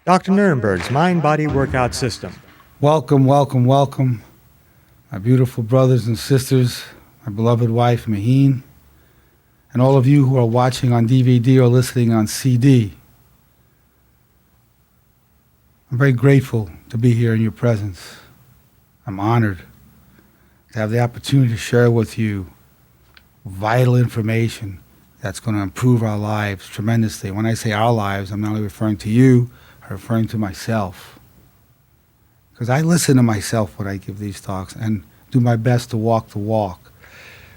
Dr. Nerenberg's mind-body workout system. Welcome, welcome, welcome, my beautiful brothers and sisters, my beloved wife, Maheen, and all of you who are watching on DVD or listening on CD. I'm very grateful to be here in your presence. I'm honored to have the opportunity to share with you vital information that's going to improve our lives tremendously. When I say our lives, I'm not only referring to you, I'm referring to myself. Because I listen to myself when I give these talks and do my best to walk the walk.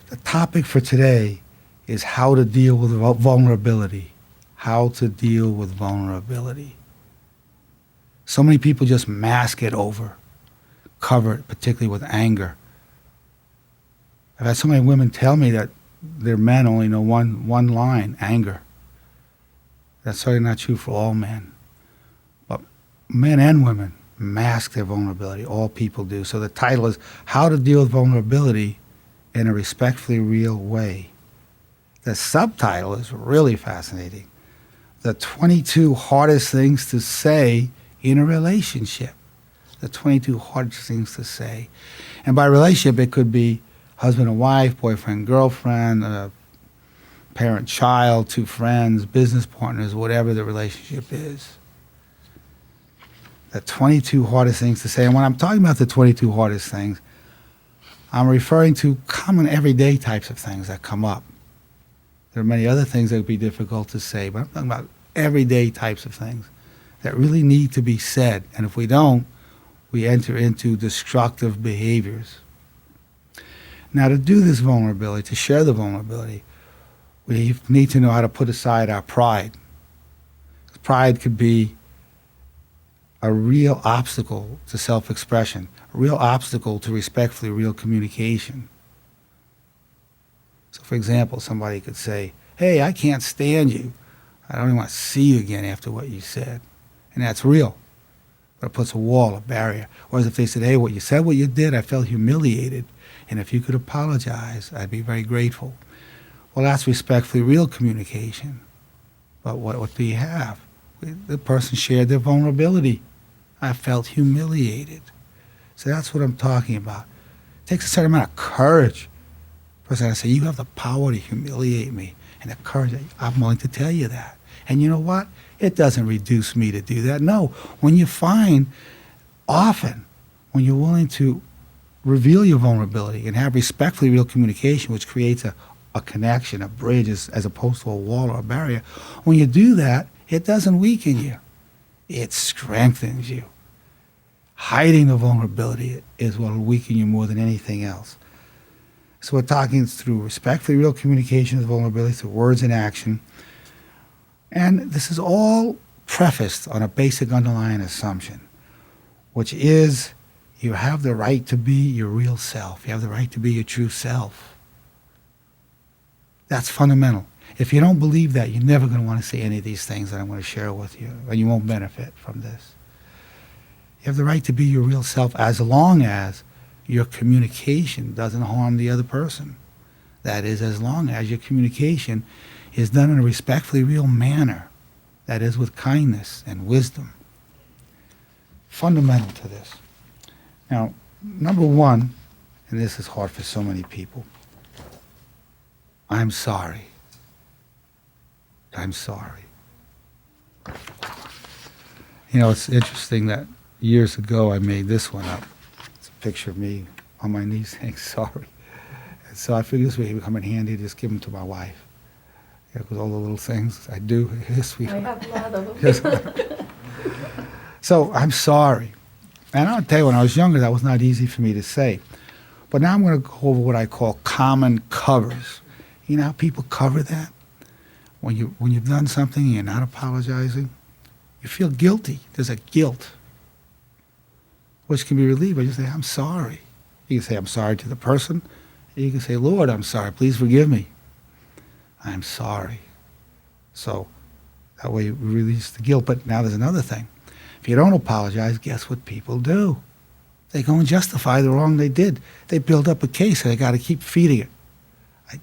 The topic for today is how to deal with vulnerability. How to deal with vulnerability. So many people just mask it over, cover it, particularly with anger. I've had so many women tell me that their men only know one line, anger. That's certainly not true for all men. But men and women mask their vulnerability. All people do. So the title is How to Deal with Vulnerability in a Respectfully Real Way. The subtitle is really fascinating. The 22 hardest things to say in a relationship. The 22 hardest things to say. And by relationship, it could be husband and wife, boyfriend, girlfriend, parent, child, two friends, business partners, whatever the relationship is. The 22 hardest things to say. And when I'm talking about the 22 hardest things, I'm referring to common everyday types of things that come up. There are many other things that would be difficult to say, but I'm talking about everyday types of things that really need to be said. And if we don't, we enter into destructive behaviors. Now, to do this vulnerability, to share the vulnerability, we need to know how to put aside our pride. Pride could be a real obstacle to self-expression, a real obstacle to respectfully real communication. So, for example, somebody could say, hey, I can't stand you. I don't even want to see you again after what you said. And that's real. But it puts a wall, a barrier. Whereas if they said, hey, what you said, what you did, I felt humiliated. And if you could apologize, I'd be very grateful. Well, that's respectfully real communication. But what do you have? The person shared their vulnerability. I felt humiliated. So that's what I'm talking about. It takes a certain amount of courage. First, I say, you have the power to humiliate me. And the courage, I'm willing to tell you that. And you know what? It doesn't reduce me to do that. No, when you find, often, when you're willing to reveal your vulnerability and have respectfully real communication, which creates a connection, a bridge, as opposed to a wall or a barrier, when you do that, it doesn't weaken you. It strengthens you. Hiding the vulnerability is what will weaken you more than anything else. So we're talking through respectfully real communication of vulnerability through words and action. And this is all prefaced on a basic underlying assumption, which is you have the right to be your real self. You have the right to be your true self. That's fundamental. If you don't believe that, you're never going to want to say any of these things that I'm going to share with you, and you won't benefit from this. You have the right to be your real self as long as your communication doesn't harm the other person. That is, as long as your communication is done in a respectfully real manner, that is, with kindness and wisdom. Fundamental to this. Now, number one, and this is hard for so many people, I'm sorry. I'm sorry. You know, it's interesting that years ago I made this one up. It's a picture of me on my knees saying sorry. And so I figured this would come in handy to just give them to my wife. Yeah, because all the little things I do, sweet. I have a lot of them. So I'm sorry. And I'll tell you, when I was younger, that was not easy for me to say. But now I'm going to go over what I call common covers. You know how people cover that? When you've done something and you're not apologizing, you feel guilty. There's a guilt, which can be relieved by just saying, I'm sorry. You can say, I'm sorry to the person. You can say, Lord, I'm sorry. Please forgive me. I'm sorry. So that way you release the guilt. But now there's another thing. If you don't apologize, guess what people do? They go and justify the wrong they did. They build up a case and they got to keep feeding it.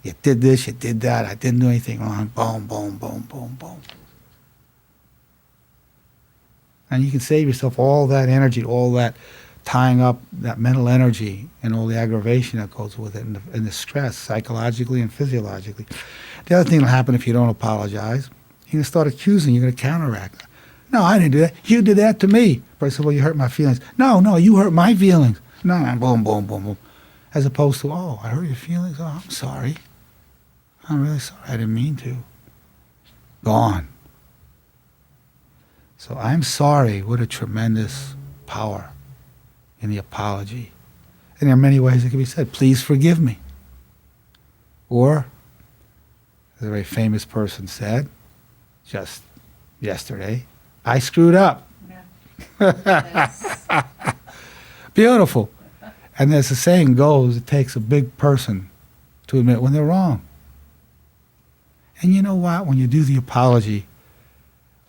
You did this, you did that, I didn't do anything wrong. Boom, boom, boom, boom, boom. And you can save yourself all that energy, all that tying up, that mental energy, and all the aggravation that goes with it, and the stress, psychologically and physiologically. The other thing will happen if you don't apologize, you're going to start accusing, you're going to counteract. No, I didn't do that. You did that to me. Person, well, you hurt my feelings. No, you hurt my feelings. No, boom, boom, boom, boom. As opposed to, oh, I hurt your feelings. Oh, I'm sorry. I'm really sorry. I didn't mean to. Gone. So I'm sorry. What a tremendous power in the apology. And there are many ways it can be said. Please forgive me. Or, as a very famous person said just yesterday, I screwed up. Yes. Beautiful. And as the saying goes, it takes a big person to admit when they're wrong. And you know what? When you do the apology,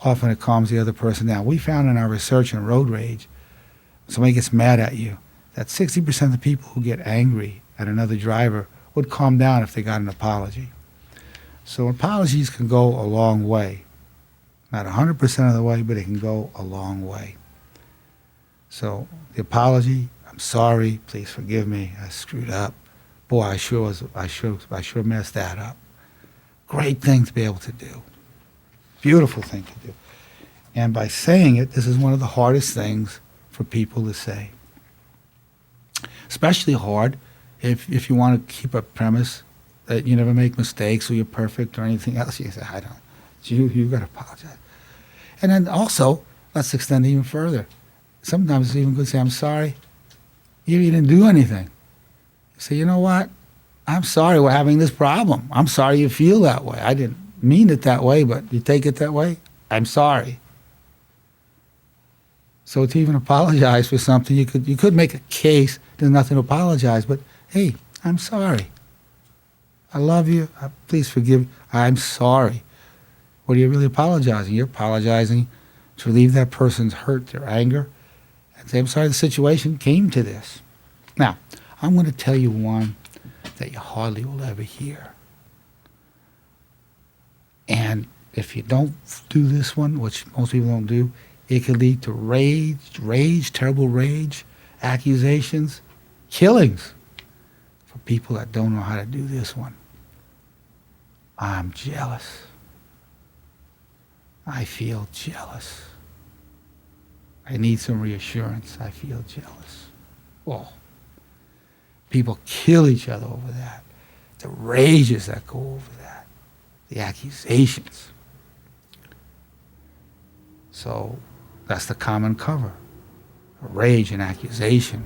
often it calms the other person down. We found in our research on road rage, when somebody gets mad at you, that 60% of the people who get angry at another driver would calm down if they got an apology. So apologies can go a long way. Not 100% of the way, but it can go a long way. So the apology, I'm sorry, please forgive me, I screwed up. Boy, I sure messed that up. Great thing to be able to do. Beautiful thing to do. And by saying it, this is one of the hardest things for people to say. Especially hard if you want to keep a premise that you never make mistakes or you're perfect or anything else. You say, I don't. You got to apologize. And then also, let's extend it even further. Sometimes it's even good to say, I'm sorry. You didn't do anything. You say, you know what? I'm sorry we're having this problem. I'm sorry you feel that way. I didn't mean it that way, but you take it that way. I'm sorry. So to even apologize for something, you could make a case. There's nothing to apologize, but hey, I'm sorry. I love you. Please forgive me. I'm sorry. What are you really apologizing? You're apologizing to relieve that person's hurt, their anger, and say, I'm sorry the situation came to this. Now, I'm going to tell you one that you hardly will ever hear. And if you don't do this one, which most people don't do, it can lead to rage, terrible rage, accusations, killings for people that don't know how to do this one. I'm jealous. I feel jealous. I need some reassurance. I feel jealous. Oh. People kill each other over that. The rages that go over that. The accusations. So that's the common cover. Rage and accusation.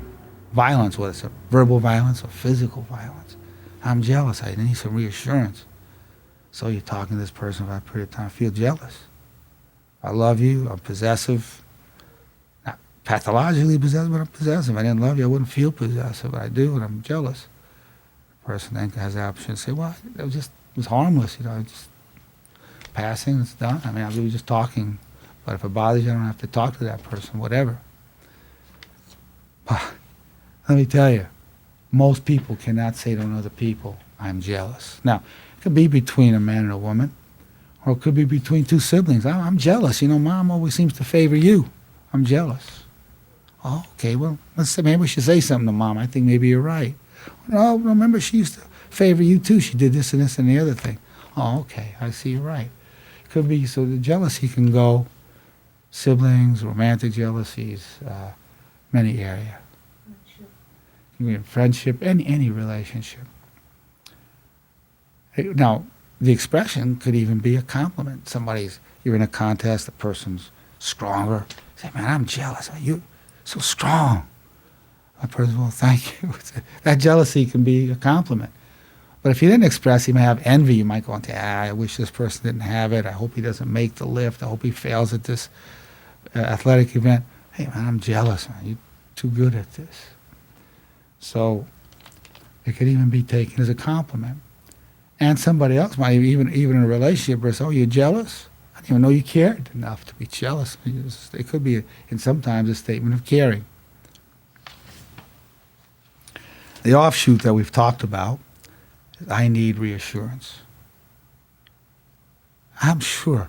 Violence, whether it's a verbal violence or physical violence. I'm jealous. I need some reassurance. So you're talking to this person for a period of time. I feel jealous. I love you. I'm possessive. Not pathologically possessive, but I'm possessive. I didn't love you. I wouldn't feel possessive. But I do, and I'm jealous. The person then has the option to say, well, it was harmless. Just passing, it's done. I mean, we were just talking. But if it bothers you, I don't have to talk to that person, whatever. But let me tell you, most people cannot say to another people, I'm jealous. Now, it could be between a man and a woman. Or it could be between two siblings. I'm jealous. Mom always seems to favor you. I'm jealous. Oh, okay, well, let's say maybe we should say something to Mom. I think maybe you're right. No, remember, she used to favor you too. She did this and this and the other thing. Oh, okay, I see you're right. Could be, so the jealousy can go siblings, romantic jealousies, many areas. Friendship, any relationship. Now, the expression could even be a compliment. You're in a contest, the person's stronger. Say, man, I'm jealous. You're so strong. That person, well, thank you. That jealousy can be a compliment. But if you didn't express, you may have envy. You might go into, I wish this person didn't have it. I hope he doesn't make the lift. I hope he fails at this athletic event. Hey, man, I'm jealous, man. You're too good at this. So it could even be taken as a compliment. And somebody else might even in a relationship say, oh, you're jealous? I didn't even know you cared enough to be jealous. It could be, and sometimes, a statement of caring. The offshoot that we've talked about is I need reassurance. I'm sure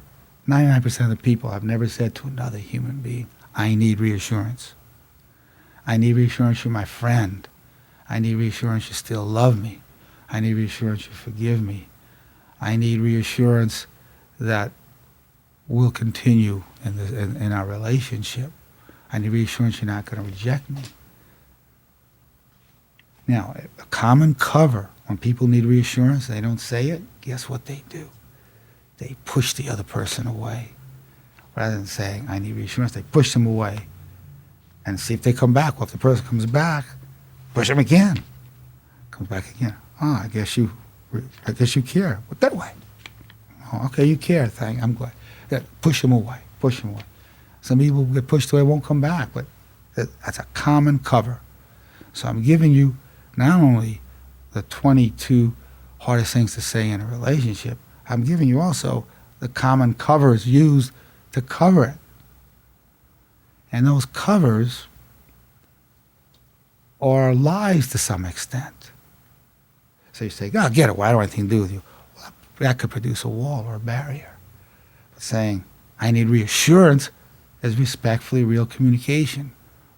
99% of the people have never said to another human being, I need reassurance. I need reassurance you're my friend. I need reassurance you still love me. I need reassurance you forgive me. I need reassurance that we'll continue in our relationship. I need reassurance you're not going to reject me. Now, a common cover when people need reassurance, they don't say it, guess what they do? They push the other person away. Rather than saying, I need reassurance, they push them away and see if they come back. Well, if the person comes back, push them again. Comes back again. Oh, I guess you care. But that way. Oh, okay, you care. I'm glad. Yeah, push them away. Push them away. Some people get pushed away, won't come back, but that's a common cover. So I'm giving you not only the 22 hardest things to say in a relationship, I'm giving you also the common covers used to cover it. And those covers are lies to some extent. So you say, oh, get it, well, I don't have anything to do with you. Well, that could produce a wall or a barrier. But saying, I need reassurance is respectfully real communication.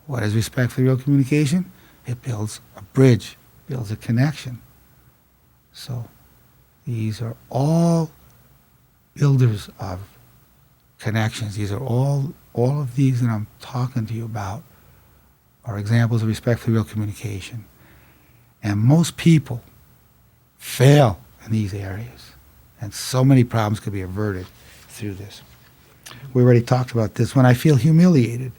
What is respectfully real communication? It builds a bridge, builds a connection. So these are all builders of connections. These are all of these that I'm talking to you about are examples of respectfully real communication. And most people fail in these areas. And so many problems could be averted through this. We already talked about this. When I feel humiliated,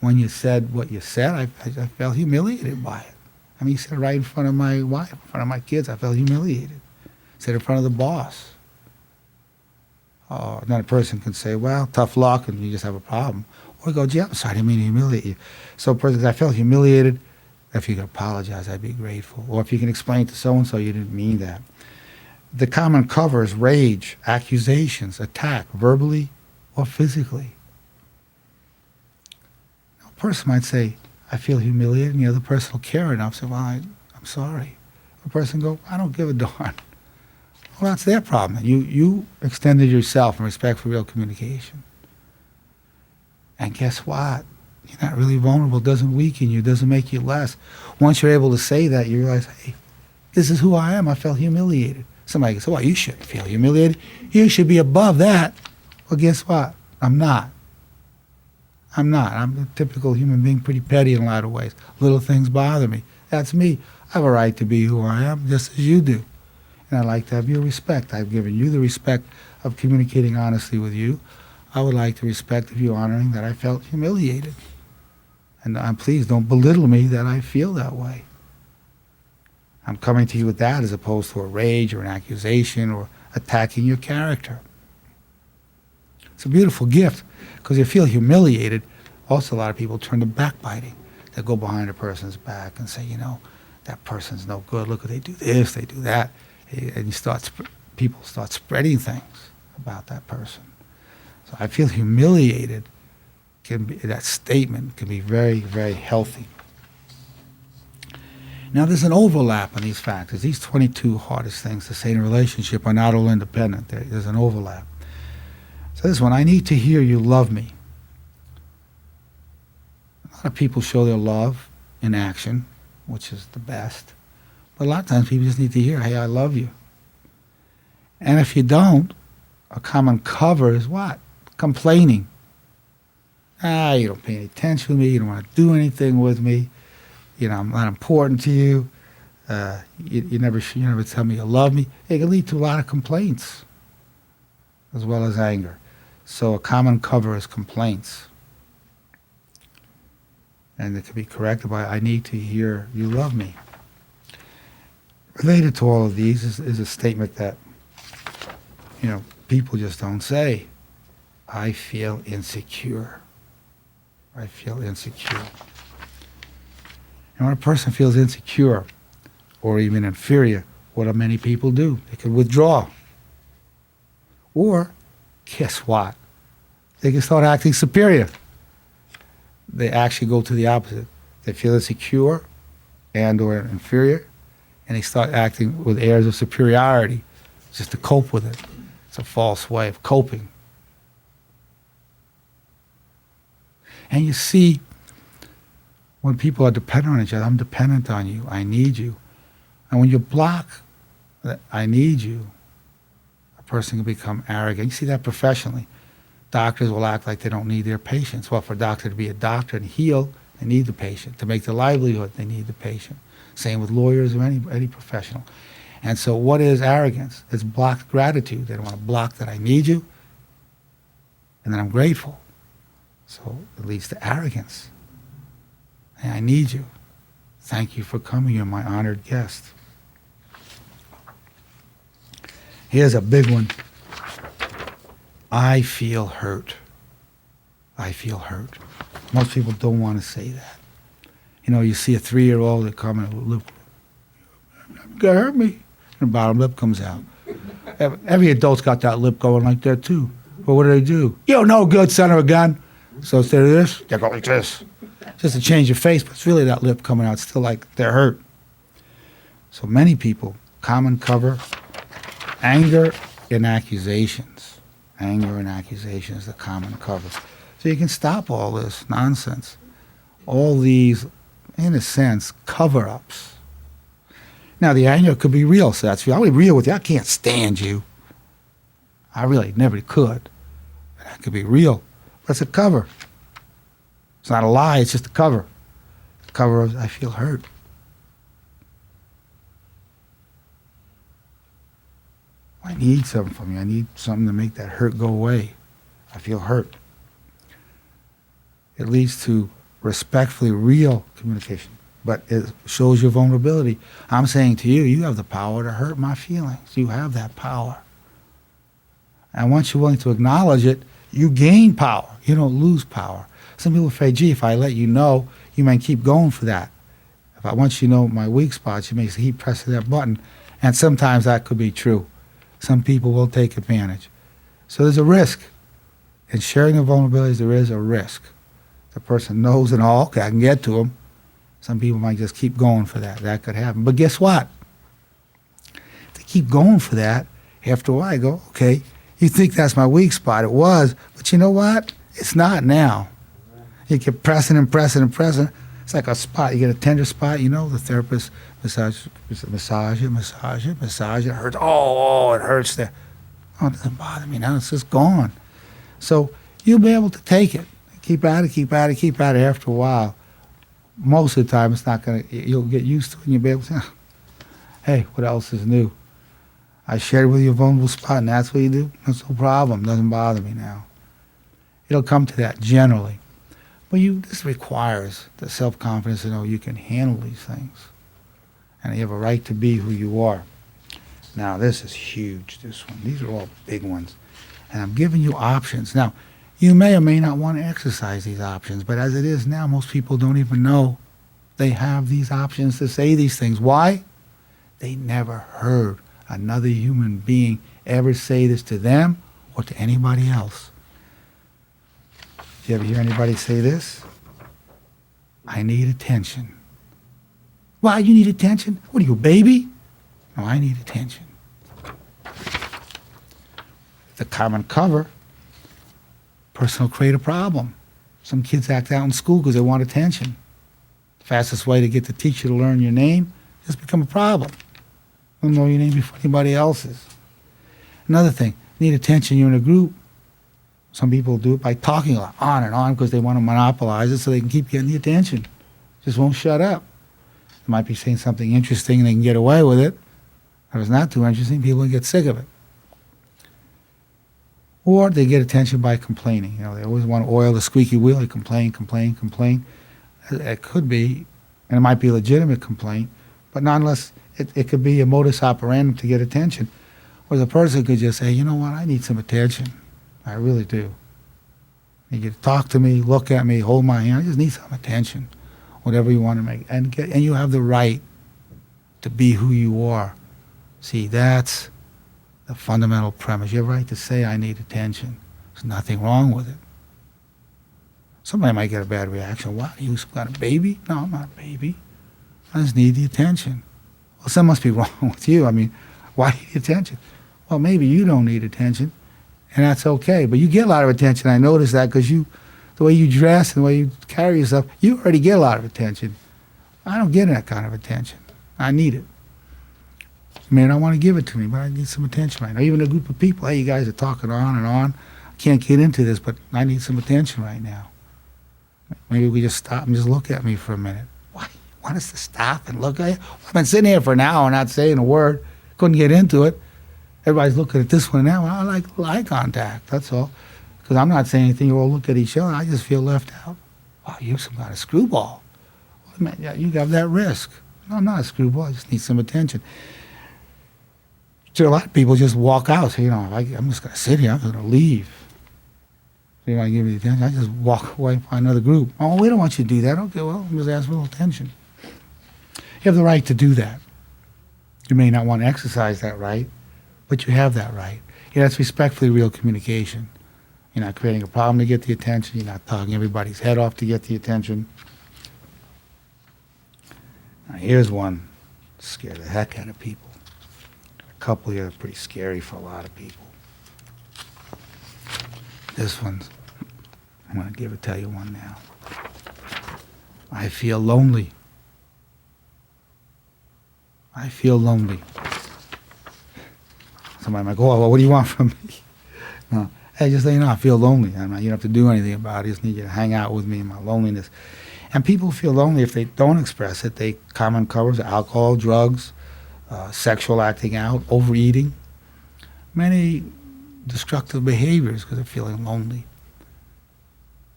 when you said what you said, I felt humiliated by it. I mean, you said it right in front of my wife, in front of my kids. I felt humiliated. Said it in front of the boss. Oh, then a person can say, well, tough luck, and you just have a problem. Or go, gee, I'm sorry, I didn't mean to humiliate you. So a person says, I felt humiliated. If you could apologize, I'd be grateful. Or if you can explain to so-and-so you didn't mean that. The common cover is rage, accusations, attack, verbally or physically. A person might say, I feel humiliated, and the other person will care enough to say, well, I'm sorry. A person go, I don't give a darn. Well, that's their problem. You extended yourself in respect for real communication. And guess what? You're not really vulnerable. It doesn't weaken you. It doesn't make you less. Once you're able to say that, you realize, hey, this is who I am. I felt humiliated. Somebody can say, well, you shouldn't feel humiliated. You should be above that. Well, guess what? I'm not. I'm a typical human being, pretty petty in a lot of ways. Little things bother me. That's me. I have a right to be who I am, just as you do. And I'd like to have your respect. I've given you the respect of communicating honestly with you. I would like the respect of you honoring that I felt humiliated. And please don't belittle me that I feel that way. I'm coming to you with that as opposed to a rage or an accusation or attacking your character. It's a beautiful gift because you feel humiliated. Also, a lot of people turn to backbiting. They go behind a person's back and say, that person's no good. Look, they do this, they do that. And people start spreading things about that person. So I feel humiliated. That statement can be very, very healthy. Now, there's an overlap in these factors. These 22 hardest things to say in a relationship are not all independent. There's an overlap. So this one, I need to hear you love me. A lot of people show their love in action, which is the best. But a lot of times people just need to hear, hey, I love you. And if you don't, a common cover is what? Complaining. You don't pay any attention to me. You don't want to do anything with me. I'm not important to you. You never tell me you love me. It can lead to a lot of complaints as well as anger. So a common cover is complaints. And it can be corrected by, I need to hear you love me. Related to all of these is a statement that, people just don't say. I feel insecure. I feel insecure. And when a person feels insecure or even inferior, what do many people do? They can withdraw. Or, guess what? They can start acting superior. They actually go to the opposite. They feel insecure and or inferior, and they start acting with airs of superiority just to cope with it. It's a false way of coping. And you see, when people are dependent on each other, I'm dependent on you, I need you. And when you block that I need you, a person can become arrogant. You see that professionally. Doctors will act like they don't need their patients. Well, for a doctor to be a doctor and heal, they need the patient. To make their livelihood, they need the patient. Same with lawyers or any professional. And so what is arrogance? It's blocked gratitude. They don't want to block that I need you, and then I'm grateful. So it leads to arrogance. Hey, I need you. Thank you for coming. You're my honored guest. Here's a big one. I feel hurt. I feel hurt. Most people don't want to say that. You know, you see a 3-year-old that come and look, you hurt me. And the bottom lip comes out. Every adult's got that lip going like that too. But what do? You're no good, son of a gun. So instead of this, they go like this. Just to change your face, but it's really that lip coming out. It's still like they're hurt. So many people, common cover, anger and accusations. Anger and accusation is the common cover. So you can stop all this nonsense. All these, in a sense, cover-ups. Now, the anger could be real, so that's real. I'll be real with you. I can't stand you. I really never could. That could be real. But it's a cover. It's not a lie, it's just a cover. The cover of, I feel hurt. I need something from you. I need something to make that hurt go away. I feel hurt. It leads to respectfully real communication, but it shows your vulnerability. I'm saying to you, you have the power to hurt my feelings. You have that power. And once you're willing to acknowledge it, you gain power. You don't lose power. Some people say, gee, if I let you know, you might keep going for that. Once you know my weak spots, you may keep pressing that button. And sometimes that could be true. Some people will take advantage. So there's a risk. In sharing the vulnerabilities, there is a risk. The person knows and all, okay, I can get to them. Some people might just keep going for that. That could happen. But guess what? If they keep going for that, after a while I go, okay, you think that's my weak spot. It was, but you know what? It's not now. You keep pressing and pressing and pressing. It's like a spot. You get a tender spot, you know, the therapist massage it, massage it. It hurts. Oh, it hurts there. Oh, it doesn't bother me now. It's just gone. So you'll be able to take it. Keep at it, keep at it, keep at it. After a while, most of the time, it's not going to, you'll get used to it and you'll be able to say, hey, what else is new? I shared with you a vulnerable spot and that's what you do? That's no problem. Doesn't bother me now. It'll come to that generally. But this requires the self-confidence to know you can handle these things. And you have a right to be who you are. Now, this is huge, this one. These are all big ones. And I'm giving you options. Now, you may or may not want to exercise these options, but as it is now, most people don't even know they have these options to say these things. Why? They never heard another human being ever say this to them or to anybody else. Did you ever hear anybody say this? I need attention. Why, you need attention? What are you, a baby? No, I need attention. The common cover, person will create a problem. Some kids act out in school because they want attention. The fastest way to get the teacher to learn your name is become a problem. They'll know your name before anybody else's. Another thing, need attention, you're in a group. Some people do it by talking a lot, on and on, because they want to monopolize it so they can keep getting the attention. Just won't shut up. They might be saying something interesting and they can get away with it. If it's not too interesting, people will get sick of it. Or they get attention by complaining. You know, they always want to oil the squeaky wheel. They complain. It could be, and it might be a legitimate complaint, but nonetheless, it could be a modus operandi to get attention. Or the person could just say, you know what, I need some attention. I really do. You get to talk to me, look at me, hold my hand. I just need some attention, whatever you want to make. And you have the right to be who you are. See, that's the fundamental premise. You have a right to say, I need attention. There's nothing wrong with it. Somebody might get a bad reaction. What, are you some kind of baby? No, I'm not a baby. I just need the attention. Well, something must be wrong with you. I mean, why do you need attention? Well, maybe you don't need attention, and that's okay. But you get a lot of attention. I notice that because the way you dress and the way you carry yourself, you already get a lot of attention. I don't get that kind of attention. I need it. I mean, I want to give it to me, but I need some attention right now. Even a group of people, hey, you guys are talking on and on. I can't get into this, but I need some attention right now. Maybe we just stop and just look at me for a minute. Why? You want us to stop and look at you? I've been sitting here for an hour not saying a word. Couldn't get into it. Everybody's looking at this one now. I like eye contact, that's all. Because I'm not saying anything. We'll look at each other. I just feel left out. Wow, you're some kind of screwball. Well, man, yeah, you have that risk. No, I'm not a screwball. I just need some attention. So a lot of people just walk out. Say, I'm just going to sit here. I'm going to leave. So you want to give me attention? I just walk away and find another group. Oh, we don't want you to do that. Okay, well, I'm just asking for a little attention. You have the right to do that. You may not want to exercise that right, but you have that right. That's respectfully real communication. You're not creating a problem to get the attention. You're not talking everybody's head off to get the attention. Now, here's one to scare the heck out of people. A couple here are pretty scary for a lot of people. This one's, I'm going to tell you one now. I feel lonely. I feel lonely. Somebody might go, oh, well, what do you want from me? No. Hey, just let you know, I feel lonely. You don't have to do anything about it. I just need you to hang out with me in my loneliness. And people feel lonely if they don't express it. They common covers, alcohol, drugs, sexual acting out, overeating, many destructive behaviors because they're feeling lonely.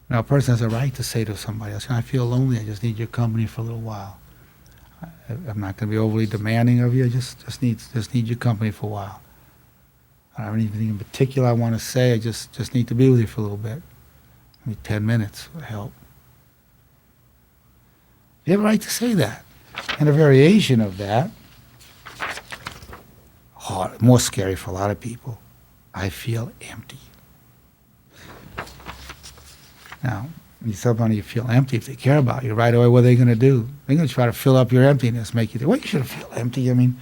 Now, a person has a right to say to somebody else, I feel lonely, I just need your company for a little while. I'm not going to be overly demanding of you, I just need your company for a while. I don't have anything in particular I want to say, I just need to be with you for a little bit. Maybe 10 minutes would help. You have a right to say that. And a variation of that, more scary for a lot of people, I feel empty. Now, when you tell somebody you feel empty, if they care about you, right away, what are they going to do? They're going to try to fill up your emptiness, make you think, well, you shouldn't feel empty. I mean,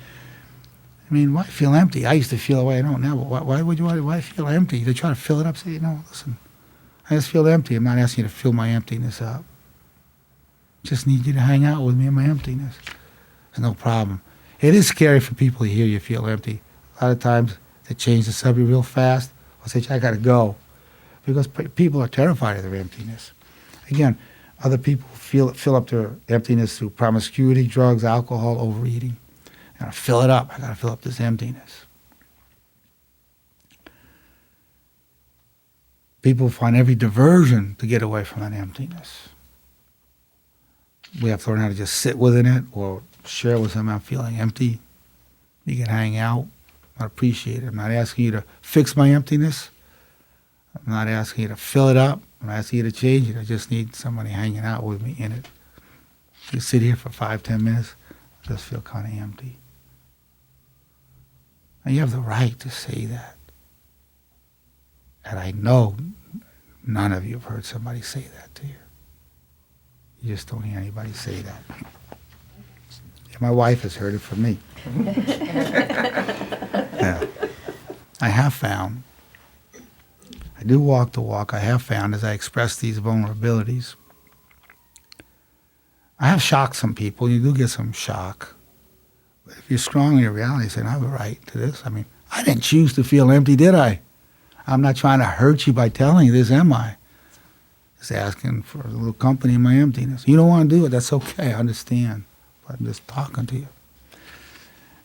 why feel empty? I used to feel that way. I don't now, but why feel empty? They try to fill it up. Say, listen, I just feel empty. I'm not asking you to fill my emptiness up. Just need you to hang out with me in my emptiness. There's no problem. It is scary for people to hear you feel empty. A lot of times they change the subject real fast. Or say, I got to go. Because people are terrified of their emptiness. Again, other people fill up their emptiness through promiscuity, drugs, alcohol, overeating. I got to fill it up. I got to fill up this emptiness. People find every diversion to get away from that emptiness. We have to learn how to just sit within it or share with someone, I'm feeling empty. You can hang out. I appreciate it. I'm not asking you to fix my emptiness. I'm not asking you to fill it up. I'm not asking you to change it. I just need somebody hanging out with me in it. You sit here for 5-10 minutes, I just feel kind of empty. And you have the right to say that. And I know none of you have heard somebody say that to you. You just don't hear anybody say that. Yeah, my wife has heard it from me. Yeah. I have found, I do walk the walk, I have found as I express these vulnerabilities, I have shocked some people. You do get some shock. But if you're strong in your reality, saying, I have a right to this. I didn't choose to feel empty, did I? I'm not trying to hurt you by telling you this, am I? Just asking for a little company in my emptiness. You don't want to do it, that's okay, I understand. But I'm just talking to you.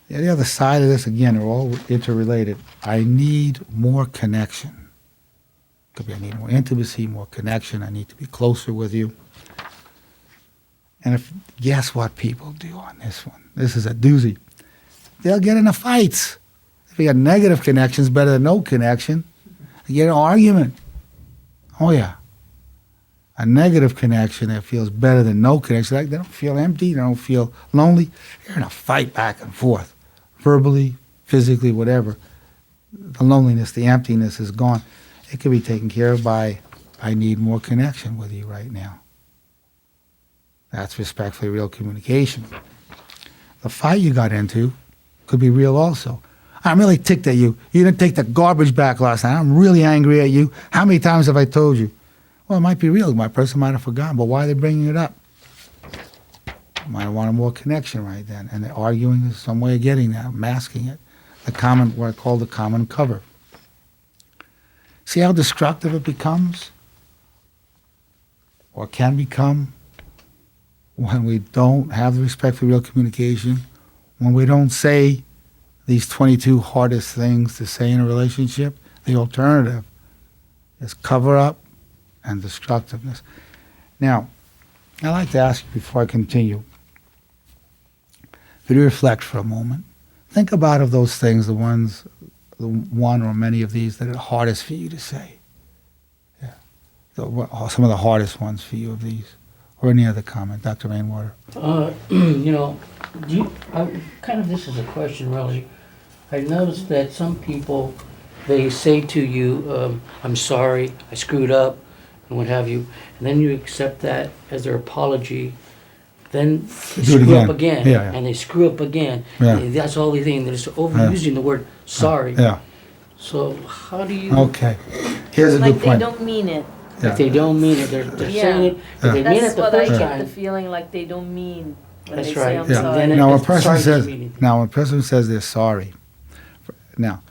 The other side of this, again, they're all interrelated. I need more connection. Could be I need more intimacy, more connection. I need to be closer with you. And guess what people do on this one? This is a doozy. They'll get into fights. If you got negative connections, better than no connection. You get an argument. Oh yeah. A negative connection that feels better than no connection. Like they don't feel empty, they don't feel lonely. You're in a fight back and forth. Verbally, physically, whatever. The loneliness, the emptiness is gone. It can be taken care of by, I need more connection with you right now. That's respectfully real communication. The fight you got into could be real also. I'm really ticked at you. You didn't take the garbage back last night. I'm really angry at you. How many times have I told you? Well, it might be real. My person might have forgotten, but why are they bringing it up? Might want a more connection right then, and they're arguing is some way of getting that, masking it. The common, what I call the common cover. See how destructive it becomes, or can become, when we don't have the respect for real communication, when we don't say these 22 hardest things to say in a relationship. The alternative is cover up and destructiveness. Now, I'd like to ask you before I continue, if you reflect for a moment, think about of those things, the one or many of these that are hardest for you to say. Yeah. Some of the hardest ones for you of these. Or any other comment, Dr. Rainwater? This is a question really. I noticed that some people, they say to you, I'm sorry, I screwed up, and what have you, and then you accept that as their apology, then they screw up again, and they screw up again. Yeah. And that's all they think. They're just overusing the word sorry. Yeah. So how do you... Okay. Here's a Like good they point. don't mean it. Yeah. If they don't mean it, they're Yeah. saying it, if they mean it That's the what I first get time. the feeling like they don't mean when That's they say right. I'm Yeah. sorry. Then Now, when a it's person sorry says, meaning. they're sorry, now,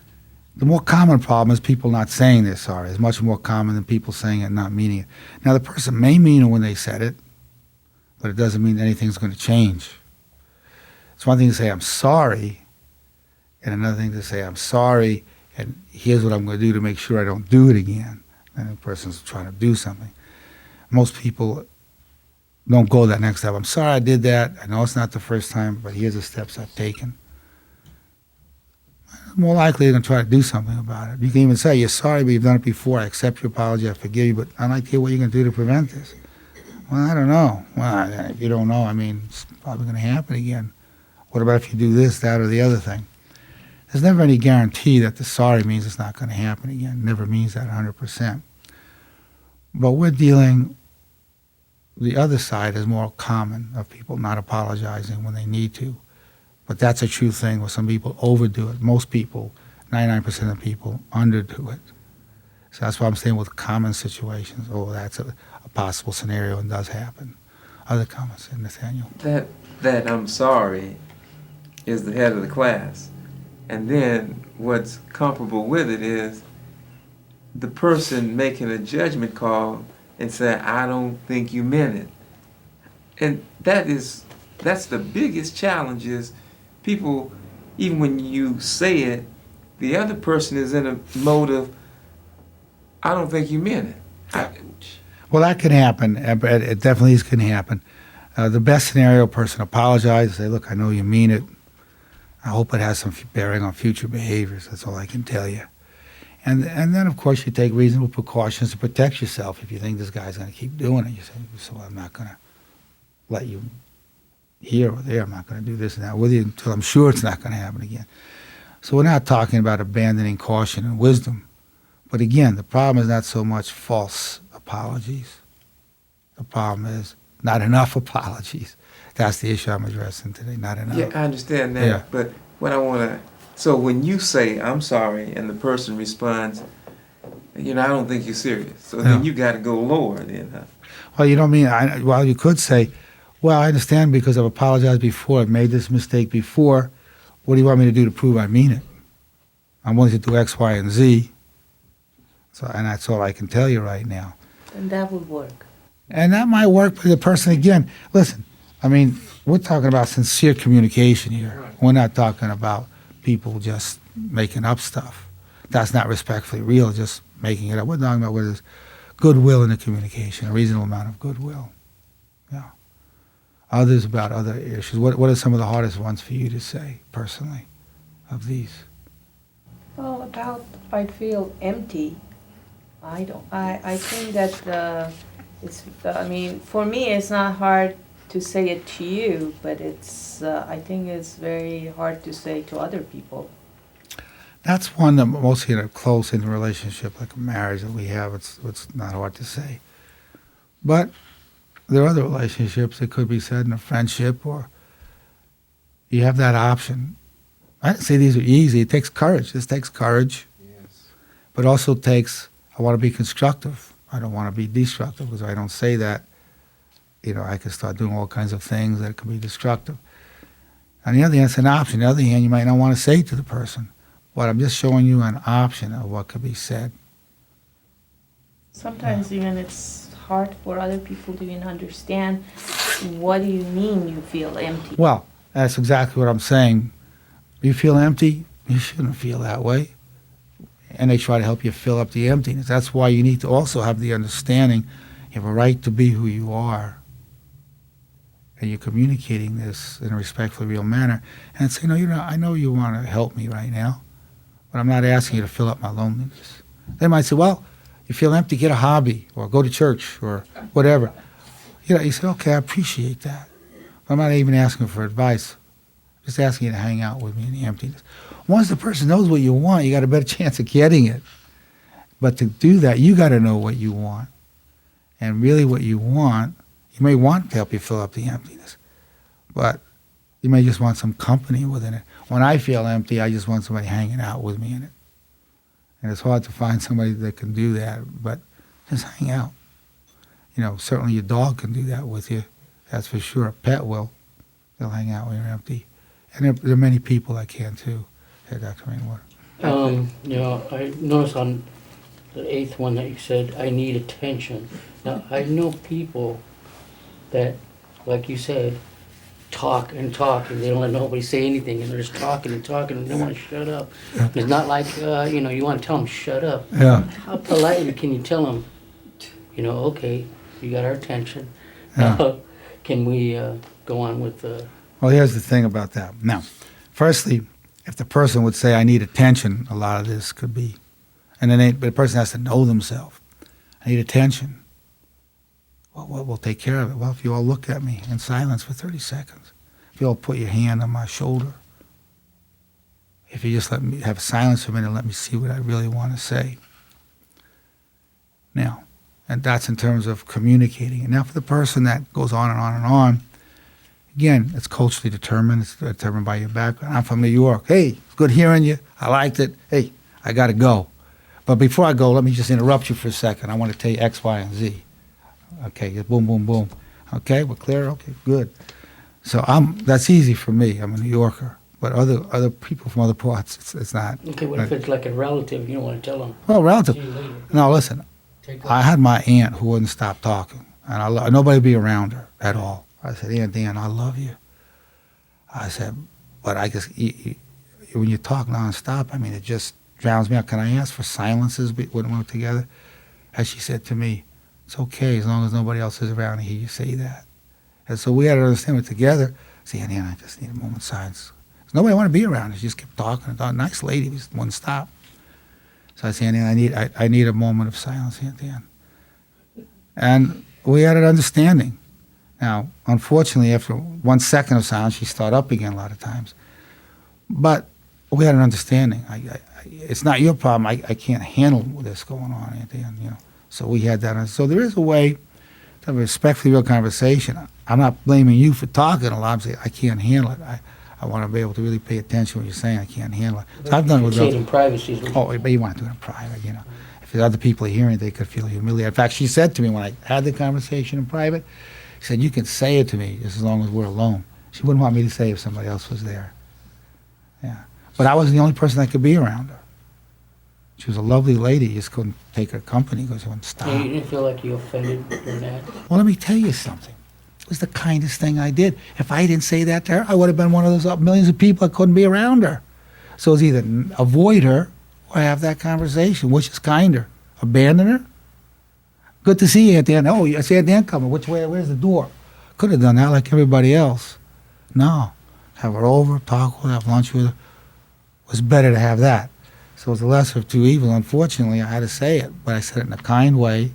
the more common problem is people not saying they're sorry. It's much more common than people saying it and not meaning it. Now, the person may mean it when they said it, but it doesn't mean anything's going to change. It's one thing to say, I'm sorry, and another thing to say, I'm sorry, and here's what I'm going to do to make sure I don't do it again. And the person's trying to do something. Most people don't go that next step. I'm sorry I did that. I know it's not the first time, but here's the steps I've taken. More likely they're going to try to do something about it. You can even say, you're sorry, but you've done it before. I accept your apology. I forgive you, but I'd like to hear what you're going to do to prevent this. Well, I don't know. Well, if you don't know, I mean, it's probably going to happen again. What about if you do this, that, or the other thing? There's never any guarantee that the sorry means it's not going to happen again. It never means that 100%. But we're dealing, the other side is more common of people not apologizing when they need to. But that's a true thing where some people overdo it. Most people, 99% of people, underdo it. So that's why I'm saying with common situations, that's a possible scenario and does happen. Other comments, Nathaniel? That I'm sorry is the head of the class. And then what's comparable with it is the person making a judgment call and saying, I don't think you meant it. And that's the biggest challenge is people, even when you say it, the other person is in a mode of, I don't think you meant it. Well, that can happen. It definitely can happen. The best scenario, a person apologizes, say, look, I know you mean it. I hope it has some bearing on future behaviors. That's all I can tell you. And then, of course, you take reasonable precautions to protect yourself. If you think this guy's going to keep doing it, you say, so I'm not going to let you here or there. I'm not going to do this and that with you until I'm sure it's not going to happen again. So we're not talking about abandoning caution and wisdom. But again, the problem is not so much false apologies. The problem is not enough apologies. That's the issue I'm addressing today, not enough. Yeah, I understand that. Yeah. But what I want to, so when you say, I'm sorry, and the person responds, I don't think you're serious. So then you got to go lower then, huh? Well, you don't mean, you could say, well, I understand because I've apologized before, I've made this mistake before. What do you want me to do to prove I mean it? I'm willing to do X, Y, and Z. So, and that's all I can tell you right now. And that would work. And that might work for the person again. Listen, I mean, we're talking about sincere communication here. Right. We're not talking about people just making up stuff. That's not respectfully real, just making it up. We're talking about what is goodwill in the communication, a reasonable amount of goodwill. Yeah. Others about other issues. What are some of the hardest ones for you to say, personally, of these? Well, about I feel empty. I think that for me, it's not hard to say it to you, but I think it's very hard to say to other people. That's one that mostly in a close in a relationship, like a marriage that we have, it's not hard to say. But there are other relationships that could be said in a friendship, or you have that option. I didn't say these are easy. It takes courage. This takes courage. Yes. But also takes, I want to be constructive. I don't want to be destructive, because if I don't say that, I can start doing all kinds of things that can be destructive. On the other hand, it's an option. On the other hand, you might not want to say it to the person, but I'm just showing you an option of what could be said. Sometimes even it's hard for other people to even understand what do you mean you feel empty. Well, that's exactly what I'm saying. You feel empty, you shouldn't feel that way. And they try to help you fill up the emptiness. That's why you need to also have the understanding you have a right to be who you are. And you're communicating this in a respectful, real manner. And say, no, I know you want to help me right now, but I'm not asking you to fill up my loneliness. They might say, well, you feel empty, get a hobby, or go to church, or whatever. You say, okay, I appreciate that. But I'm not even asking for advice. I'm just asking you to hang out with me in the emptiness. Once the person knows what you want, you got a better chance of getting it. But to do that, you got to know what you want. And really what you want, you may want to help you fill up the emptiness, but you may just want some company within it. When I feel empty, I just want somebody hanging out with me in it. And it's hard to find somebody that can do that, but just hang out. Certainly your dog can do that with you. That's for sure. A pet will. They'll hang out when you're empty. And there are many people that can too. Hey, Dr. Rainwater. I noticed on the 8th one that you said, I need attention. Now, I know people that, like you said, talk and they don't let nobody say anything, and they're just talking and they don't want to shut up. Yeah. It's not like, you want to tell them, shut up. Yeah. How politely can you tell them, okay, you got our attention. Yeah. Can we go on with Well, here's the thing about that. Now, firstly, if the person would say, I need attention, a lot of this could be, but the person has to know themselves. I need attention. Well, we'll take care of it. Well, if you all look at me in silence for 30 seconds, if you all put your hand on my shoulder, if you just let me have silence for a minute and let me see what I really want to say. Now, and that's in terms of communicating. And now for the person that goes on and on and on, again, it's culturally determined. It's determined by your background. I'm from New York. Hey, it's good hearing you. I liked it. Hey, I got to go. But before I go, let me just interrupt you for a second. I want to tell you X, Y, and Z. Okay, boom, boom, boom. Okay, we're clear? Okay, good. So that's easy for me. I'm a New Yorker. But other people from other parts, it's not. Okay, what if it's like a relative, you don't want to tell them? Well, relative. See you later. No, listen. Take I had my aunt who wouldn't stop talking, and nobody would be around her at all. I said, Aunt Dan, I love you. I said, but I guess when you talk nonstop, it just drowns me out. Can I ask for silences when we're together? And she said to me, it's okay as long as nobody else is around to hear you say that. And so we had to understand it together. Say, Aunt Dan, I just need a moment of silence. Nobody wanted to be around her. She just kept talking and talking. Nice lady, just wouldn't stop. So I said, Aunt Dan, I need a moment of silence, Aunt Dan. And we had an understanding. Now, unfortunately, after 1 second of silence, she started up again a lot of times. But we had an understanding. It's not your problem. I can't handle this going on, Aunt Dan, So we had that. So there is a way to have a respectfully real conversation. I'm not blaming you for talking a lot. I'm saying I can't handle it. I want to be able to really pay attention to what you're saying. I can't handle it. So I've done it with Say it in privacy. but you want to do it in private, If the other people are hearing it, they could feel humiliated. In fact, she said to me when I had the conversation in private, she said, you can say it to me just as long as we're alone. She wouldn't want me to say it if somebody else was there. Yeah. But I was the only person that could be around her. She was a lovely lady. You just couldn't take her company because she wouldn't stop. You didn't feel like you offended in that? Well, let me tell you something. It was the kindest thing I did. If I didn't say that to her, I would have been one of those millions of people that couldn't be around her. So it's either avoid her or have that conversation, which is kinder. Abandon her? Good to see you, Aunt Dan. Oh, I see Aunt Dan coming. Which way? Where's the door? Could have done that like everybody else. No. Have her over, talk with her, have lunch with her. It was better to have that. So it was the lesser of two evils. Unfortunately, I had to say it, but I said it in a kind way,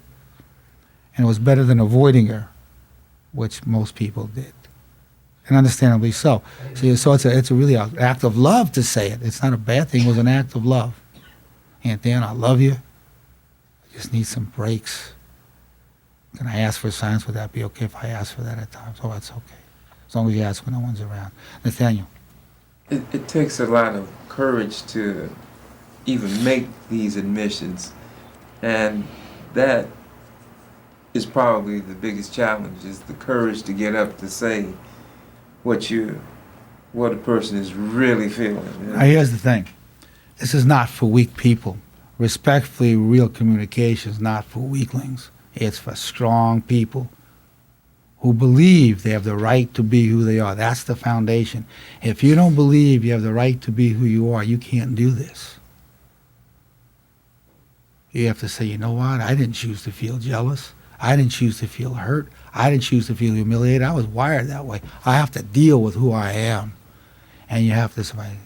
and it was better than avoiding her, which most people did, and understandably so. So it's a really an act of love to say it. It's not a bad thing. It was an act of love. Aunt Dan, I love you. I just need some breaks. Can I ask for silence? Would that be okay if I ask for that at times? Oh, that's okay. As long as you ask when no one's around. Nathaniel. It takes a lot of courage to even make these admissions, and that is probably the biggest challenge, is the courage to get up to say what a person is really feeling. You know? Now, here's the thing. This is not for weak people. Respectfully, real communication is not for weaklings. It's for strong people who believe they have the right to be who they are. That's the foundation. If you don't believe you have the right to be who you are, you can't do this. You have to say, you know what? I didn't choose to feel jealous. I didn't choose to feel hurt. I didn't choose to feel humiliated. I was wired that way. I have to deal with who I am. And you have to, somebody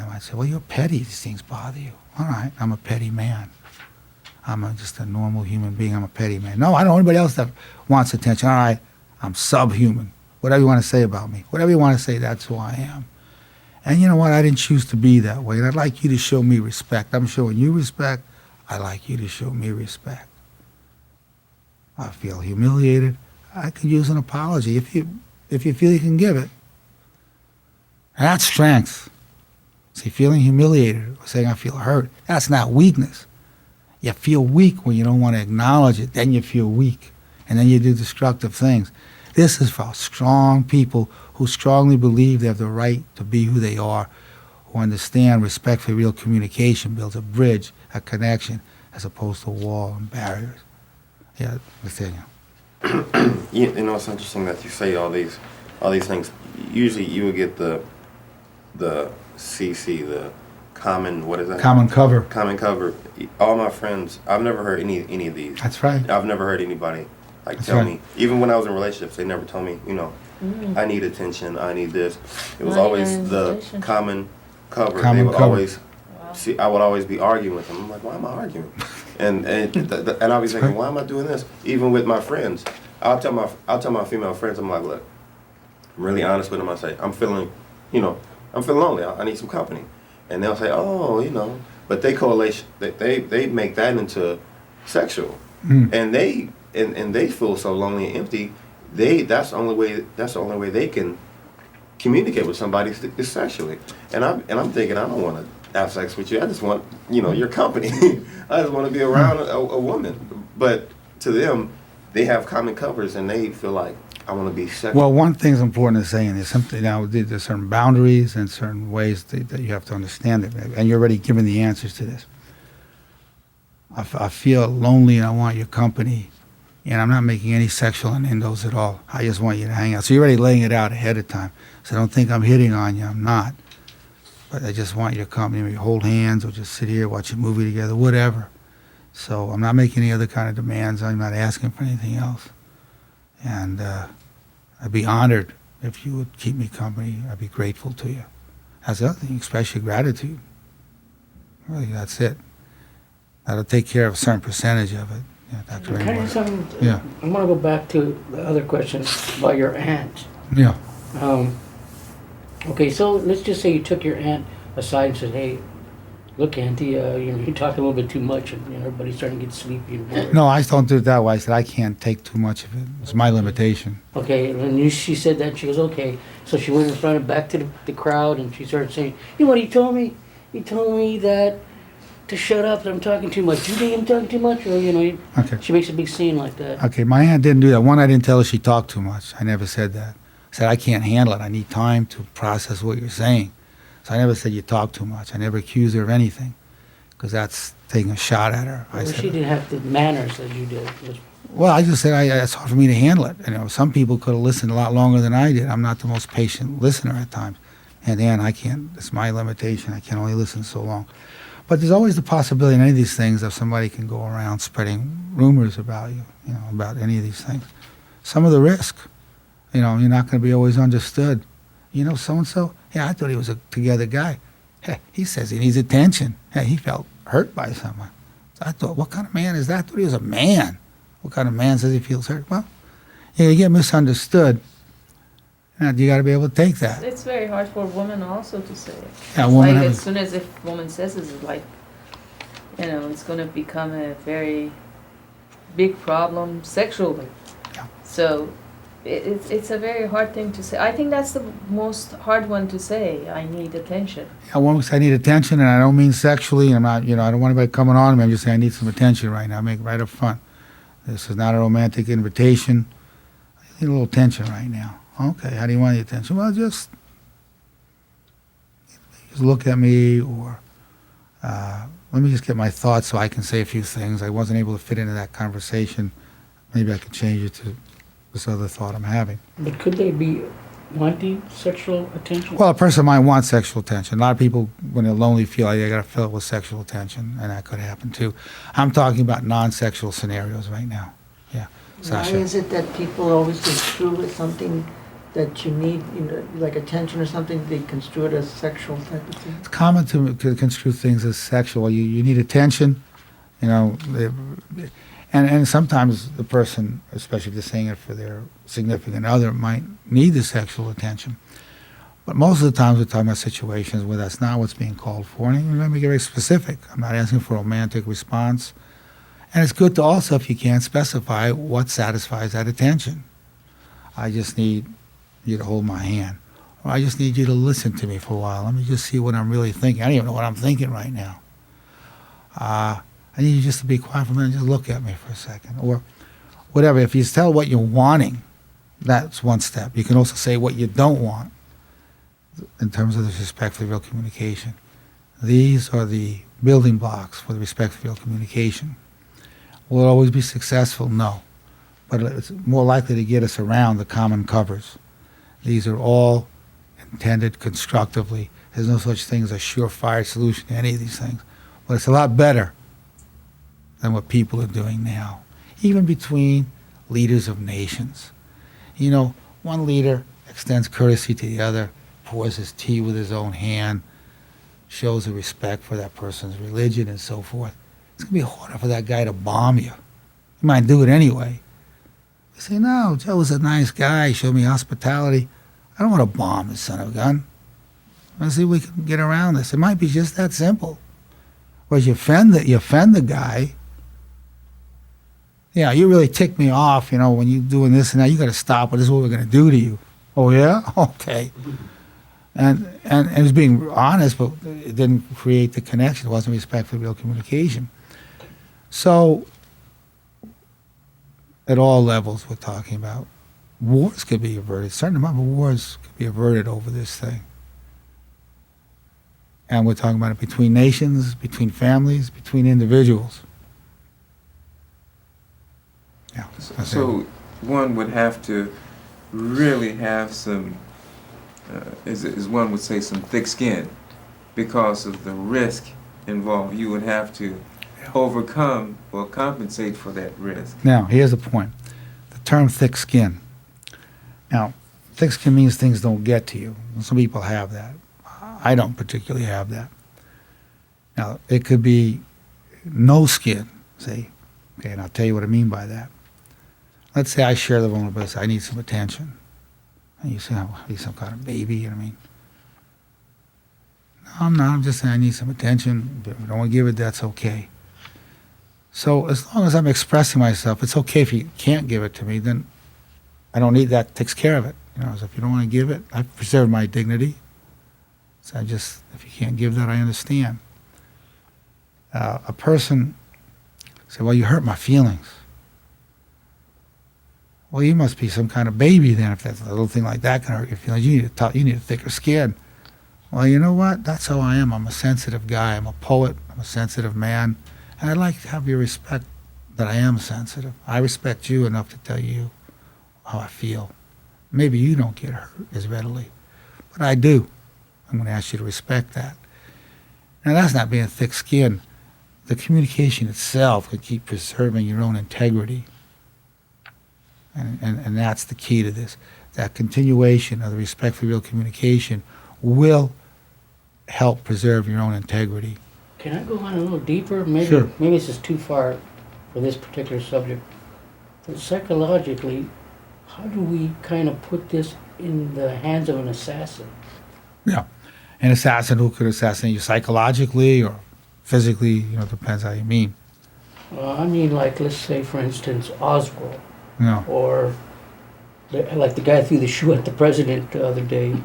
might say, well, you're petty. These things bother you. All right, I'm a petty man. Just a normal human being. I'm a petty man. No, I don't know anybody else that wants attention. All right, I'm subhuman. Whatever you want to say about me. Whatever you want to say, that's who I am. And you know what? I didn't choose to be that way. And I'd like you to show me respect. I'm showing you respect. I'd like you to show me respect. I feel humiliated. I could use an apology if you feel you can give it. And that's strength. See, feeling humiliated or saying I feel hurt, that's not weakness. You feel weak when you don't want to acknowledge it. Then you feel weak. And then you do destructive things. This is for strong people who strongly believe they have the right to be who they are, who understand respect for real communication builds a bridge, a connection, as opposed to a wall and barriers. Yeah, Nathaniel. You know, it's interesting that you say all these things. Usually you would get the CC, the common, what is that? Common cover. Common cover. All my friends, I've never heard any of these. That's right. I've never heard anybody That's tell right. me. Even when I was in relationships, they never told me, you know, I need attention, I need this. It was Not always even in the relationship. common cover. Common they would cover. always Wow. see. I would always be arguing with them. I'm like, why am I arguing? and I'll be thinking, why am I doing this? Even with my friends, I'll tell my female friends, I'm like, look, I'm really honest with them. I say, I'm feeling lonely. I need some company. And they'll say, oh, you know, but they make that into sexual, and they feel so lonely and empty. That's the only way they can communicate with somebody is sexually. And I'm thinking, I don't want to have sex with you. I just want, your company. I just want to be around a woman. But to them, they have common covers, and they feel like I want to be sexual. Well, one thing's important to say, and there's something now. There's certain boundaries and certain ways that you have to understand it, and you're already given the answers to this. I feel lonely, and I want your company, and I'm not making any sexual innuendos at all. I just want you to hang out. So you're already laying it out ahead of time. So don't think I'm hitting on you. I'm not. But I just want your company. Maybe hold hands, or just sit here, watch a movie together, whatever. So I'm not making any other kind of demands. I'm not asking for anything else. And I'd be honored if you would keep me company. I'd be grateful to you. That's the other thing, express your gratitude. Really, that's it. That'll take care of a certain percentage of it. Yeah, Dr. Can I Rainbow. ask something? Yeah. I want to go back to the other question about your aunt. Yeah. Okay, so let's just say you took your aunt aside and said, "Hey, look, Auntie, you talk a little bit too much, and everybody's starting to get sleepy and bored." No, I don't do it that way. I said I can't take too much of it. It's my limitation. Okay, and she said that, she goes, okay. So she went in front and back to the crowd, and she started saying, you know what he told me? He told me that to shut up, that I'm talking too much. You think I'm talking too much? Or, Okay. she makes a big scene like that. Okay, my aunt didn't do that. One, I didn't tell her she talked too much. I never said that. I said I can't handle it. I need time to process what you're saying. So I never said you talk too much. I never accused her of anything, because that's taking a shot at her. Well, she didn't have the manners that you did. Well, I just said it's hard for me to handle it. Some people could have listened a lot longer than I did. I'm not the most patient listener at times. And then I can't, it's my limitation. I can only listen so long. But there's always the possibility in any of these things that somebody can go around spreading rumors about you, about any of these things. Some of the risk, you're not going to be always understood. So-and-so, I thought he was a together guy. Hey, he says he needs attention. Hey, he felt hurt by someone. So I thought, what kind of man is that? I thought he was a man. What kind of man says he feels hurt? Well, you get misunderstood. And you got to be able to take that. It's very hard for women also to say it. Yeah, It's women like have- as soon as if woman says it, it's like, it's going to become a very big problem sexually. Yeah. So it's a very hard thing to say. I think that's the most hard one to say. I need attention. I need attention, and I don't mean sexually. I'm not, I don't want anybody coming on me. I'm just saying I need some attention right now. Make it right up front. This is not a romantic invitation. I need a little attention right now. Okay, how do you want the attention? Well, just look at me, or let me just get my thoughts so I can say a few things. I wasn't able to fit into that conversation. Maybe I could change it to this other thought I'm having. But could they be wanting sexual attention? Well, a person might want sexual attention. A lot of people, when they're lonely, feel like they got to fill it with sexual attention, and that could happen too. I'm talking about non-sexual scenarios right now. Yeah, Why Sasha. is it that people always construe it something that you need, like attention or something, they construe it as sexual type of thing? It's common to construe things as sexual. You need attention, and sometimes the person, especially if they're saying it for their significant other, might need the sexual attention. But most of the times we're talking about situations where that's not what's being called for. And let me get very specific. I'm not asking for a romantic response. And it's good to also, if you can, specify what satisfies that attention. I just need you to hold my hand. Or I just need you to listen to me for a while. Let me just see what I'm really thinking. I don't even know what I'm thinking right now. I need you just to be quiet for a minute and just look at me for a second. Or whatever. If you tell what you're wanting, that's one step. You can also say what you don't want in terms of the respectful real communication. These are the building blocks for the respectful real communication. Will it always be successful? No. But it's more likely to get us around the common covers. These are all intended constructively. There's no such thing as a surefire solution to any of these things. But it's a lot better than what people are doing now, even between leaders of nations. One leader extends courtesy to the other, pours his tea with his own hand, shows a respect for that person's religion and so forth. It's going to be harder for that guy to bomb you. He might do it anyway. You say, no, Joe's a nice guy, showed me hospitality. I don't want to bomb this son of a gun. Let's see if we can get around this. It might be just that simple. Whereas you offend the guy. Yeah, you really tick me off, when you're doing this and that. You got to stop. This is what we're going to do to you. Oh, yeah? Okay. And it was being honest, but it didn't create the connection. It wasn't respectful real communication. So, at all levels, we're talking about wars could be averted. A certain amount of wars could be averted over this thing. And we're talking about it between nations, between families, between individuals. Yeah. So one would have to really have some, as one would say, some thick skin because of the risk involved. You would have to overcome or compensate for that risk. Now, here's the point. The term thick skin. Now, thick skin means things don't get to you. Some people have that. I don't particularly have that. Now, it could be no skin, see? Okay, and I'll tell you what I mean by that. Let's say I share the vulnerability. I need some attention. And you say, oh, I need some kind of baby, No, I'm not. I'm just saying I need some attention. But if you don't want to give it, that's okay. So as long as I'm expressing myself, it's okay if you can't give it to me, then I don't need that, takes care of it. So if you don't want to give it, I've preserved my dignity. So if you can't give that, I understand. A person say, well, you hurt my feelings. Well, you must be some kind of baby then if that's a little thing like that can hurt your feelings. You need a thicker skin. Well, you know what? That's how I am. I'm a sensitive guy. I'm a poet. I'm a sensitive man. And I'd like to have your respect that I am sensitive. I respect you enough to tell you how I feel. Maybe you don't get hurt as readily, but I do. I'm going to ask you to respect that. Now, that's not being thick-skinned. The communication itself could keep preserving your own integrity. And that's the key to this. That continuation of the respectful real communication will help preserve your own integrity. Can I go on a little deeper? Maybe Sure. Maybe this is too far for this particular subject. But psychologically, how do we kind of put this in the hands of an assassin? Yeah. An assassin who could assassinate you psychologically or physically, depends how you mean. I mean, like, let's say, for instance, Oswald, No. or like the guy threw the shoe at the president the other day.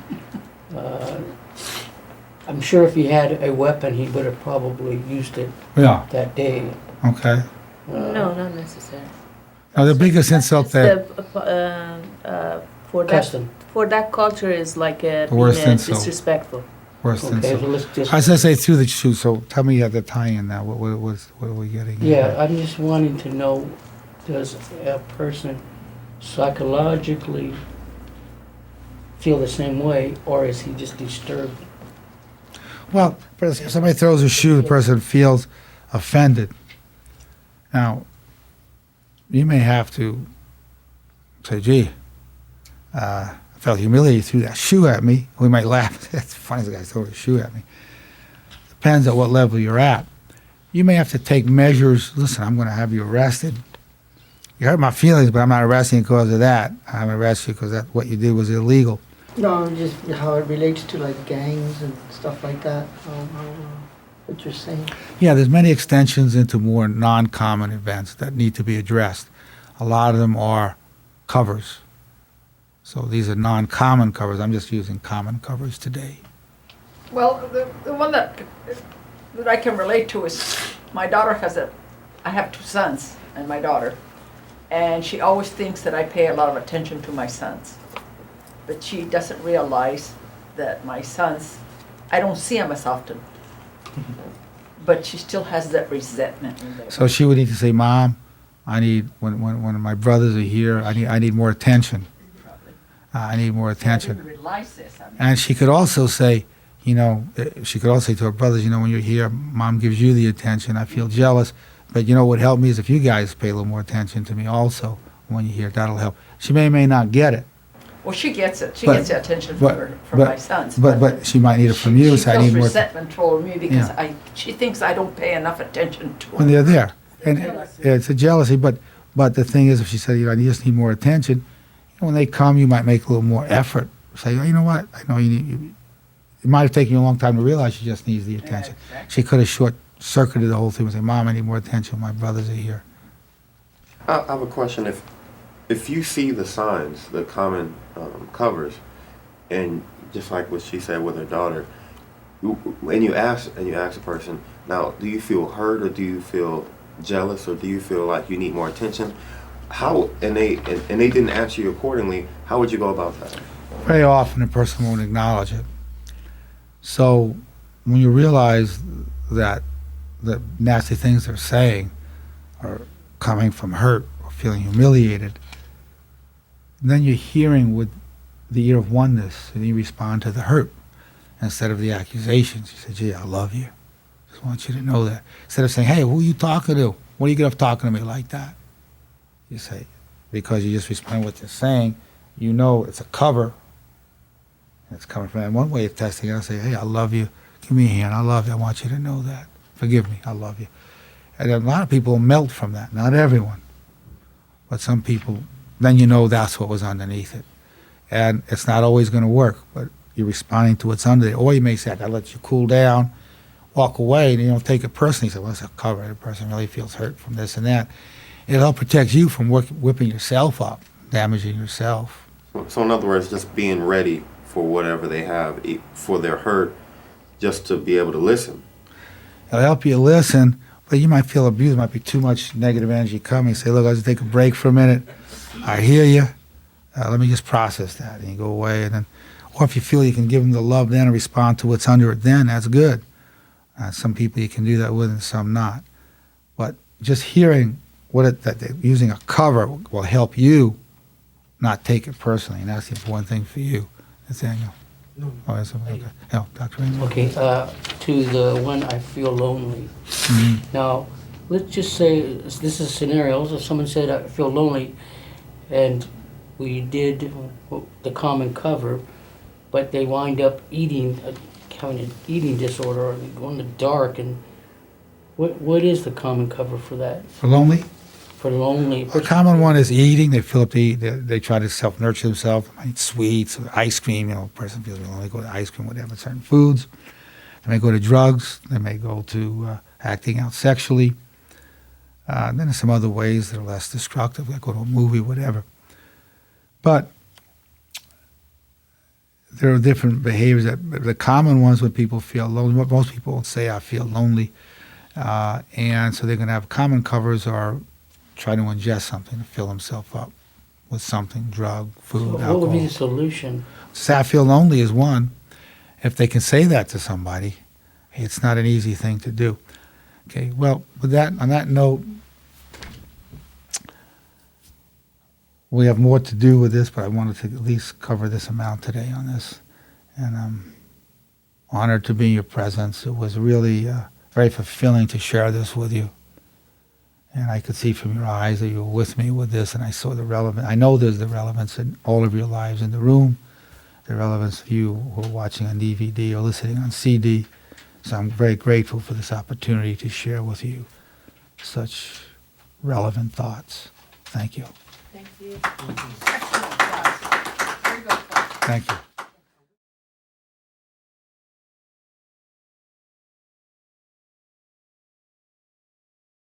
I'm sure if he had a weapon, he would have probably used it Yeah. that day. Okay. No, not necessarily. Now, the biggest insult that, For that, Custom. for that culture is like The worst being insult. disrespectful. worse Okay, so insult. let's just. I was gonna say through the shoe, so tell me the tie-in now, what are we getting? Yeah, I'm just wanting to know, does a person psychologically feel the same way, or is he just disturbed? Well, if somebody throws a shoe, the person feels offended. Now, you may have to say, gee, I felt humiliated, threw that shoe at me. We might laugh. That's funny, the guy threw a shoe at me. Depends at what level you're at. You may have to take measures. Listen, I'm going to have you arrested. You hurt my feelings, but I'm not arresting you because of that. I'm arresting you because that what you did was illegal. No, just how it relates to like gangs and stuff like that. What you're saying. Yeah, there's many extensions into more non-common events that need to be addressed. A lot of them are covers. So these are non-common covers. I'm just using common covers today. Well, the one that I can relate to is my daughter I have two sons and my daughter, and she always thinks that I pay a lot of attention to my sons. But she doesn't realize that my sons, I don't see them as often. But she still has that resentment in there. So she would need to say, Mom, I need, when my brothers are here, I need more attention. I need more I attention. didn't realize this. I mean, And she could also say, she could also say to her brothers, when you're here, Mom gives you the attention. I feel jealous. But what would help me is if you guys pay a little more attention to me also when you're here. That'll help. She may not get it. well, she gets it. She But- gets the attention but- from my sons. But she might need it from you. She So I feels need more resentment toward me because Yeah. she thinks I don't pay enough attention to when her. they're there. And it's a jealousy. But the thing is, if she said, I just need more attention, when they come, you might make a little more effort. Say, you know what? I know it might have taken you a long time to realize she just needs the attention. exactly. She could have short-circuited the whole thing and say, Mom, I need more attention. My brothers are here. I have a question. If you see the signs, the common covers, and just like what she said with her daughter, and you ask a person, now, do you feel hurt or do you feel jealous or do you feel like you need more attention? How and they didn't answer you accordingly. How would you go about that? Very often, the person won't acknowledge it. So when you realize that the nasty things they're saying are coming from hurt or feeling humiliated, then you're hearing with the ear of oneness, and you respond to the hurt instead of the accusations. You say, gee, I love you. Just want you to know that. Instead of saying, hey, who are you talking to? What do you get up talking to me like that? You say, because you just respond to what they're saying, it's a cover. And it's coming from that. One way of testing it, I'll say, hey, I love you. Give me a hand. I love you. I want you to know that. Forgive me. I love you. And a lot of people melt from that. Not everyone. But some people, then that's what was underneath it. And it's not always going to work, but you're responding to what's under there. Or you may say, I let you cool down, walk away, and you don't take it personally. You say, well, it's a cover. The person really feels hurt from this and that. It'll help protect you from whipping yourself up, damaging yourself. So in other words, just being ready for whatever they have, for their hurt, just to be able to listen. It'll help you listen, but you might feel abused. Might be too much negative energy coming. Say, look, I'll just take a break for a minute. I hear you. Let me just process that. And you go away. And then, or if you feel you can give them the love then and respond to what's under it then, that's good. Some people you can do that with and some not. But just hearing that they're using a cover will help you not take it personally. And that's the important thing for you. Nathaniel. No. Oh, that's okay. No, Dr. Raymond. Okay, to the one, I feel lonely. Mhm. Now, let's just say this is a scenario. So someone said, I feel lonely, and we did the common cover, but they wind up having an eating disorder or they go in the dark. And what is the common cover for that? For lonely? For lonely. A common one is eating. They fill up to eat. They try to self-nurture themselves. They might eat sweets or ice cream. A person feels lonely, go to ice cream, whatever, certain foods. They may go to drugs. They may go to acting out sexually. Then there's some other ways that are less destructive, like go to a movie, whatever. But there are different behaviors. The common ones when people feel lonely, most people will say, I feel lonely. And so they're going to have common covers or try to ingest something to fill himself up with something, drug, So food, what would alcohol. be the solution? Say I feel lonely is one. If they can say that to somebody, it's not an easy thing to do. Okay, well, with that, on that note, we have more to do with this, but I wanted to at least cover this amount today on this. And I'm honored to be in your presence. It was really very fulfilling to share this with you. And I could see from your eyes that you were with me with this, and I saw the relevance. I know there's the relevance in all of your lives in the room, the relevance of you who are watching on DVD or listening on CD. So I'm very grateful for this opportunity to share with you such relevant thoughts. Thank you. Thank you. Excellent, guys. Very good. Thank you.